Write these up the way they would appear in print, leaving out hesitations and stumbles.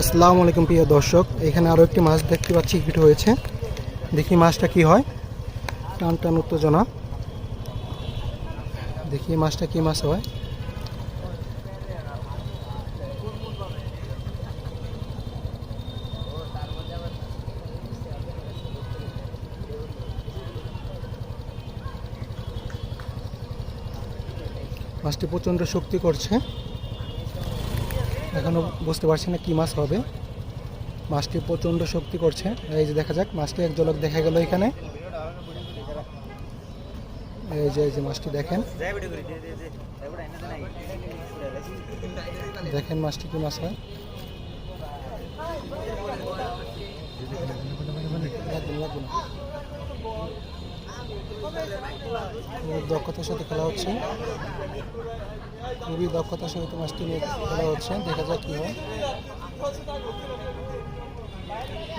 আসসালামু আলাইকুম প্রিয় দর্শক, এখানে আরও একটি মাছ দেখতে পাচ্ছি হিট হয়েছে। দেখি মাছটা কি হয়। টান টান উত্তেজনা, দেখি মাছটা কি মাছ হয়। মাছটি প্রচণ্ড শক্তি করছে, এখনো বুঝতে পারছি না কি মাছ হবে। মাছটি প্রচণ্ড শক্তি করছে। এই যে দেখা যাক, মাছটি এক ঝলক দেখা গেল এখানে। এই যে মাছটি দেখেন, দেখেন মাছটি কি মাছ হয়। দক্ষতার সাথে খেলা হচ্ছে, খুবই দক্ষতার সাথে মাছটি নিয়ে খেলা হচ্ছে। দেখা যাক কি হয়।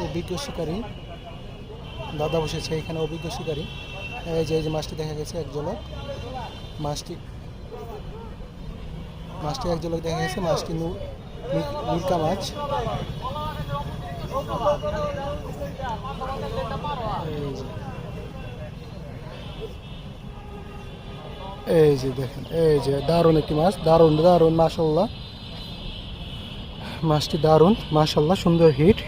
অভিজ্ঞ শিকারী দাদা বসেছে এখানে, অভিজ্ঞ শিকারী। এই যে মাছটি দেখা গেছে এক ঝলক, মাছটি এক ঝলক দেখা গেছে। মাছটি মিল্কা মাছ। এই যে দেখেন, এই যে দারুণ একটি মাছ, দারুণ মাশাআল্লাহ। মাছটি দারুণ মাশাআল্লাহ, সুন্দর হিট।